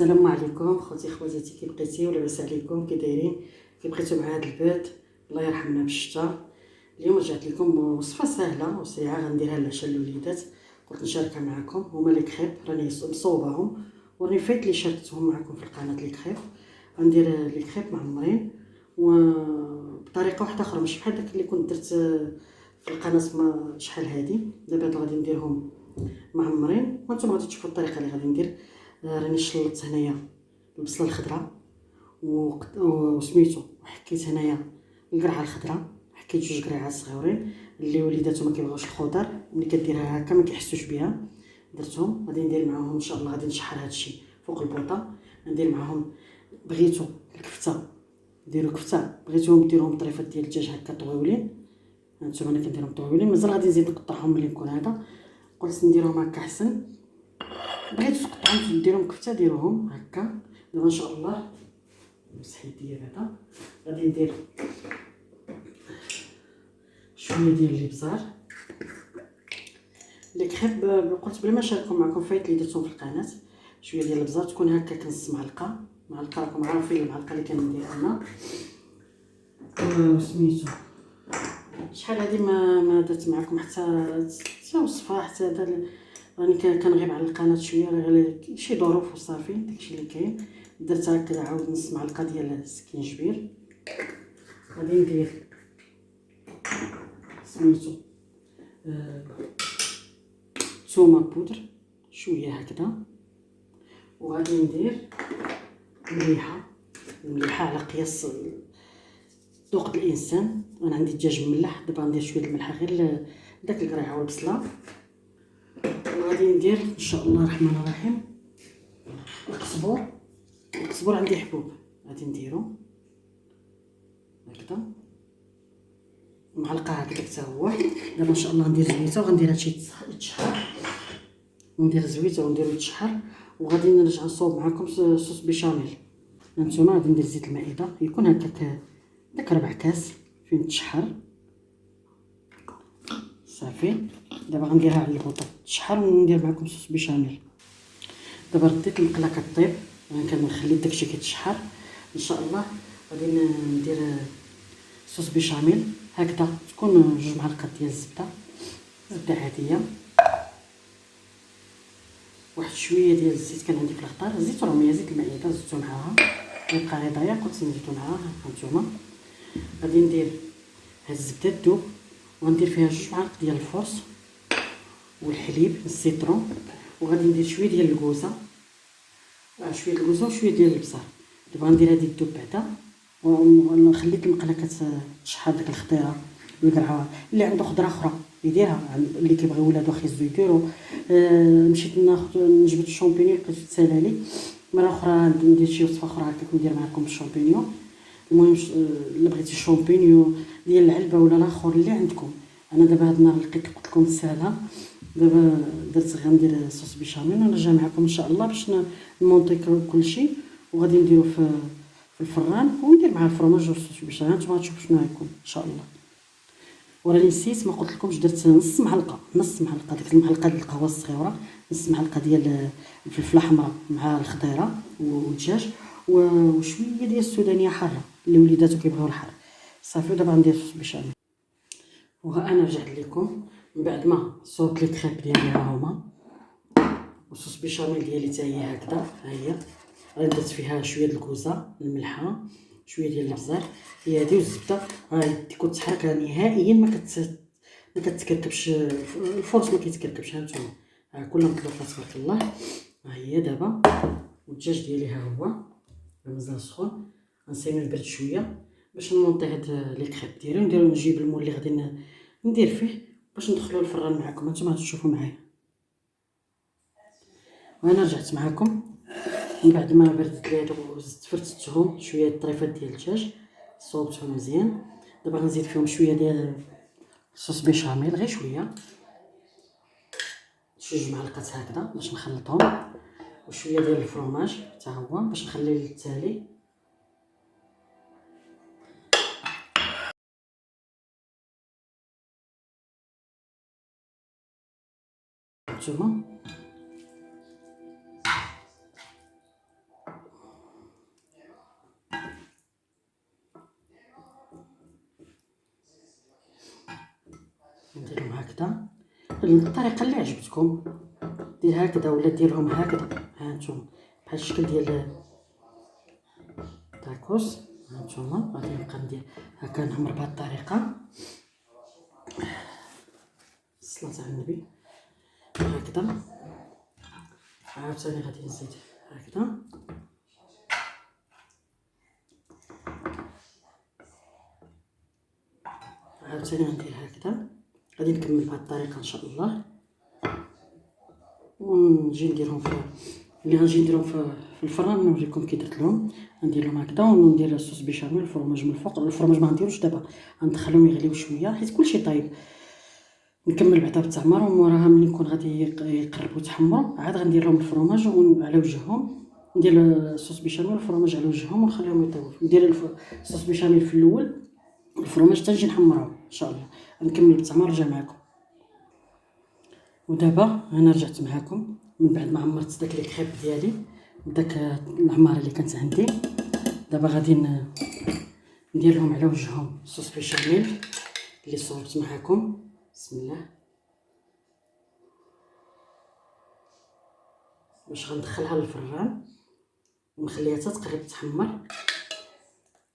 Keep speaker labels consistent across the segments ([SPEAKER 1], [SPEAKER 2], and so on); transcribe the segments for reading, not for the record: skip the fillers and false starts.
[SPEAKER 1] السلام عليكم خوتي خواتاتي، كي بقيتي لاباس عليكم؟ كي دايرين؟ كي بقيتو مع هذا البرد؟ الله يرحمنا بالشتا. اليوم رجعت لكم بوصفه سهله وسريعه غنديرها للعشاء الوليدات، قلت نشاركها معكم. هما لي كريب راني مصوباهم وراني فايت لي شاركتهم معكم في القناه. لي كريب غندير لي كريب معمرين وبطريقه واحده اخرى، ماشي بحال داك اللي كنت درت في القناه ما شحال هادي. دابا غادي نديرهم معمرين وانتم غادي تشوفوا الطريقه اللي غادي ندير. راني شلطت هنايا البصله الخضراء وسميتو، وحكيت هنايا القرعه الخضراء، حكيت جوج قريعات صغيورين اللي وليداتهم ما كيبغيوش الخضر، ملي كديرها هكا ما كيحسوش بها. درتهم غادي ندير معاهم ان شاء الله، غادي نشحر هادشي فوق البوطه. ندير معاهم، بغيتو الكفته ديروا كفته، بغيتوهم ديروهم طريفات ديال الدجاج هكا طويولين. هانتوما انا كنديرهم طويولين، مازال غادي نزيد نقطعهم ملي نكون هذا، قلت نديرهم هكا احسن. بغيتو تقطعوهم ديروهم كفته ديروهم هكا. دابا ان شاء الله نمسح يديا بعدا، غادي ندير شويه ديال الابزار. اللي كريب قلت بلا ما نشاركهم معكم فايت اللي درتهم في القناه. شويه ديال الابزار تكون هكا كنص معلقه، راكم عارفين المعلقه اللي كندير انا. سميتو شحال هادي ما درت معكم حتى وصفه، حتى هذا راني كنغيب على القناه شويه، غير شي ظروف وصافي داكشي اللي كاين. درت هكا عاود نص معلقه ديال السكينجبير. غادي ندير سميتو ثومه بودر شويه هكذا، وغادي ندير مليحه على قياس ذوق الانسان. انا عندي الدجاج مملح، دابا ندير شويه الملح غير داك القريعه والبصله. وغادي ندير ان شاء الله الرحمن الرحيم القزبور عندي حبوب، غادي نديرو هكذا معلقه هكذا حتى هو. دابا ان شاء الله ندير زويته وغندير هادشي يتشحر، ندير زويته ونديرو يتشحر. وغادي نرجع نصوب معكم صوص بيشاميل. هانتوما غادي ندير زيت المائده، يكون هكاك داك 4 كاس فين تشحر صافي. دابا غنديرها على البوطه تشحر وندير معكم صوص بيشاميل. دابا رديت المقله كطيب، كنخلي داكشي كيتشحر. ان شاء الله غادي ندير صوص بيشاميل هكذا، تكون 2 معالق ديال زبده عاديه، واحد شويه ديال الزيت كان عندي في الخضار، زيت روميه زيت المائده زدتو معاها، يبقى غير ضايع قلت نزيدو معاها. هانتوما غادي ندير هاد الزبده تذوب، وغندير فيها 2 معالق ديال الفرص والحليب السيترون، وغادي ندير شويه ديال الكوزه، شويه الكوزه وشويه ديال البصل. دابا غندير هادي تذوب بعدا، وخليت المقله كتشحر ديك الخضيره والقرعه. اللي عنده خضره اخرى يديرها، اللي كيبغيو ولادو خيزو يديرو. مشيت ناخذ نجبد الشامبينيون لقيت تسالالي، مره اخرى ندير شي وصفه اخرى هكاك ندير معكم الشامبينيون. المهم الا بغيتي الشامبينيون ديال العلبه ولا الاخر اللي عندكم. انا دابا هاد النهار لقيت قلت لكم ساهله، دابا درت غندير صوص بيشاميل ونرجع معكم ان شاء الله باش نمونطي كلشي. وغادي نديرو في الفران وندير مع الفرماج والصوص بيشاميل. نتوما غتشوفوا شنو غيكون ان شاء الله. وراني نسيت ما قلت لكمش، درت نص معلقه ديك المعلقه ديال القهوه الصغيره، نص معلقه ديال الفلفله حمراء مع الخضيره والدجاج، وشويه ديال السودانيه حاره اللي وليداتو كيبغيو الحار صافي. ودابا غندير صوص بيشاميل. وها انا رجعت لكم من بعد ما صوبت لي كريب ديالي، ها هما وصوص بيشاميل ديالي حتى هي هكذا. ها هي درت فيها شويه د الكوزه الملحه، شويه ديال الابزار، هي هادي والزبده. ها يدي كنت تحركها نهائيا ما كتكركبش، الفرص ما كيتكركبش. هانتوما كلها مطلوقه تبارك الله. ها هي دابا والدجاج ديالي ها هو مازال سخون، غنسيو نبرد شويه باش نمونطي هاد لي كريب ديالي ونديرو نجيب المول اللي غادي ندير فيه باش ندخلو الفران معكم. هانتوما غتشوفوا معايا. وانا رجعت معكم من بعد ما بردت لي هادو وزدت فرتتهم شويه الطريفات ديال الدجاج، صوبتهم مزيان. دابا غنزيد فيهم شويه ديال صوص بيشاميل، غير شويه، شي 2 معلقات هكذا باش نخلطهم، وشويه ديال الفرماج حتى هو باش نخليه للتالي. نتوما هكذا بالطريقه اللي عجبتكم. دير هكذا ولا ديرهم هكذا. ها نتوما بحال الشكل ديال تاكوس. ها نتوما غادي نبقى ندير هكا نعمر بهاد الطريقه. الصلاة على النبي. هكذا عاوتاني غادي نزيد هكذا. عاوتاني غندير هكذا. غادي نكمل بهاد الطريقه ان شاء الله، ونجي نديرهم اللي غنجي نديرهم في الفران نوريكم كي درت لهم. غندير لهم هكذا وندير الصوص بيشاميل الفرماج من الفوق. الفرماج ما غنديروش دابا، غندخليهم يغليو شويه حيت كلشي طايب. نكمل بعدا بالتعمر، وموراها ملي يكون غادي يقربوا يتحمروا عاد غندير لهم الفرماج على وجههم. ندير الصوص بيشاميل والفرماج على وجههم ونخليهم يطيبوا. ندير الصوص بيشاميل في الاول، الفرماج حتى نجي نحمرهم ان شاء الله. نكمل بالتعمر ونرجع معكم. ودابا انا رجعت معكم من بعد ما عمرت داك لي كريب ديالي وداك العماره اللي كانت عندي. دابا غادي ندير لهم على وجههم صوص بيشاميل اللي صورت معكم. بسم الله. باش غندخلها للفران ونخليها حتى تقرب تحمر،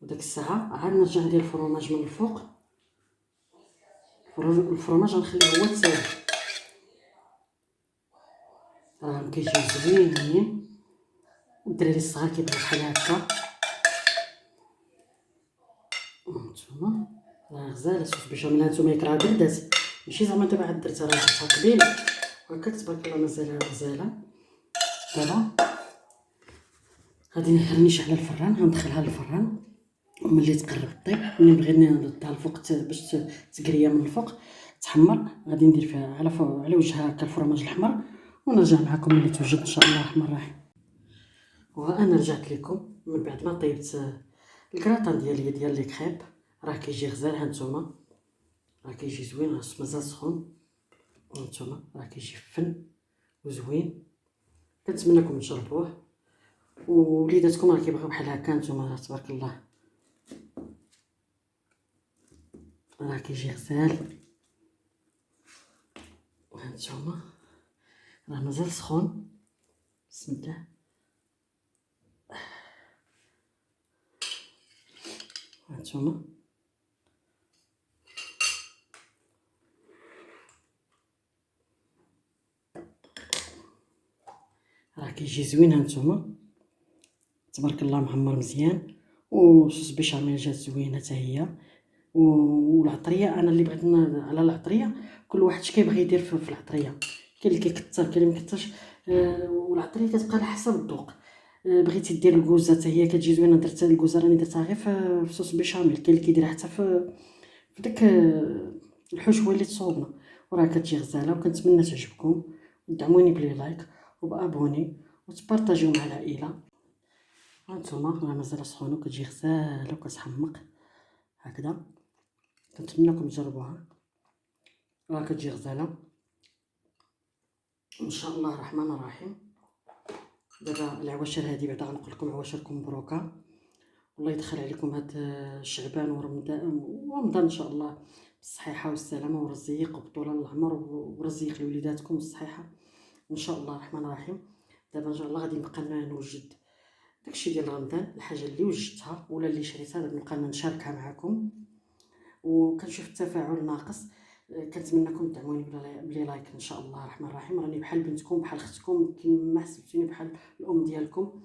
[SPEAKER 1] وداك الساعه عاد نرجع ندير الفرماج من الفوق. الفرماج غنخليه هو تساوي، راه كيجيو زوينين. والدراري الصغار كيبغيو بحال هكا. هانتوما راه غزاله صوص بيشاميل. هانتوما ياك راه بردات، ماشي زعما دابا عاد درتها، راه درتها قبيل وهكا تبارك الله مازال غزاله. دابا غادي نهرنيش على الفران، غندخلها للفران وملي تقرب طيب ملي نبغي نردها الفوق باش تقريه من الفوق تحمر، غادي ندير فيها على وجهها هكا الفرماج الاحمر ونرجع معكم ملي توجد ان شاء الله الرحمن الرحيم. وانا رجعت لكم من بعد ما طيبت الكراطان ديالي ديال لي كريب. راه كيجي غزال. هانتوما راه كيجي زوين، راه مازال سخون. هانتوما راه كيجي فن وزوين. كنتمنىكم تجربوه ووليداتكم راه كيبغيو بحال هكا. نتوما تبارك الله راه كيجي غزال. هانتوما راه مازال سخون. بسم الله. هانتوما راه كيجي زوين. هانتوما تبارك الله معمر مزيان، وصوص بيشاميل جات زوينه حتى هي. والعطريه انا اللي بغيت على العطريه، كل واحد اش كيبغي يدير في العطريه. كاين اللي كيكثر كاين اللي مكثرش. والعطريه كتبقى على حسب الذوق. بغيتي دير الكوزه حتى هي كتجي زوينه. درت الكوزه راني درتها غير في صوص بيشاميل. كاين اللي كيديرها حتى في داك الحشوه اللي تصوبنا، وراه كتجي غزاله. وكنتمنى تعجبكم ودعموني بلي لايك وبابوني وتبارطاجيو مع العائله. هانتوما راه مازال سخونه وكتجي غزاله وكتحمق هكذا. كنتمنىكم تجربوها، راه كتجي غزاله ان شاء الله الرحمن الرحيم. دابا العواشر هذه بعدا غنقول لكم عواشركم مبروكه، والله يدخل عليكم هاد شعبان ورمضان ان شاء الله بالصحيحه والسلامه والرزيق وبطول العمر ورزيق لوليداتكم والصحيحه ان شاء الله الرحمن الرحيم. دابا ان شاء الله غادي نبقى نوجد داكشي ديال رمضان، الحاجه اللي وجدتها ولا اللي شريتها دابا نبقى نشاركها معكم. وكنشوف التفاعل ناقص. كنتمنىكم تدعموني بلي لايك ان شاء الله الرحمن الرحيم. راني بحال بنتكم بحال اختكم كيما حسبتوني بحال الام ديالكم.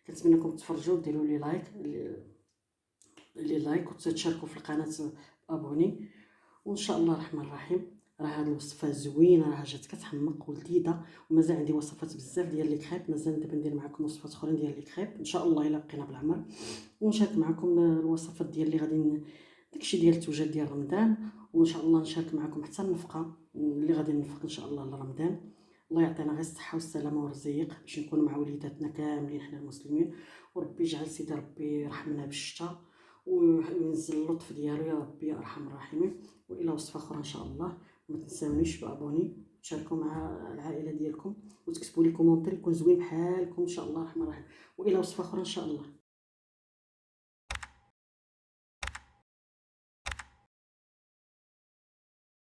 [SPEAKER 1] كنتمنىكم تفرجوا وديروا لي لايك وتشاركوا في القناه ابوني. وان شاء الله الرحمن الرحيم. راه هاد الوصفه زوينه، راه جات كتحمق ولذيذه. ومازال عندي وصفات بزاف ديال لي كريب. مازال دابا ندير معكم وصفات اخرين ديال لي كريب ان شاء الله الا بقينا بالعمر، ونشارك معكم الوصفات ديال اللي غادي داكشي ديال التوجد ديال رمضان. وان شاء الله نشارك معكم حتى النفقه اللي غادي ننفق ان شاء الله لرمضان. الله يعطينا غير الصحه والسلامه والرزق باش نكونوا مع وليداتنا كاملين حنا المسلمين. وربي يجعل سيدي ربي يرحمنا بالشتاء وينزل اللطف ديالو يا ربي يا ارحم الراحمين. والى وصفه اخرى ان شاء الله. ما تنساونيش بابوني، تشاركوا مع العائله ديالكم وتكتبوا لي كومونتير يكون زوين بحالكم ان شاء الله الرحمن الرحيم. والى وصفه اخرى ان شاء الله.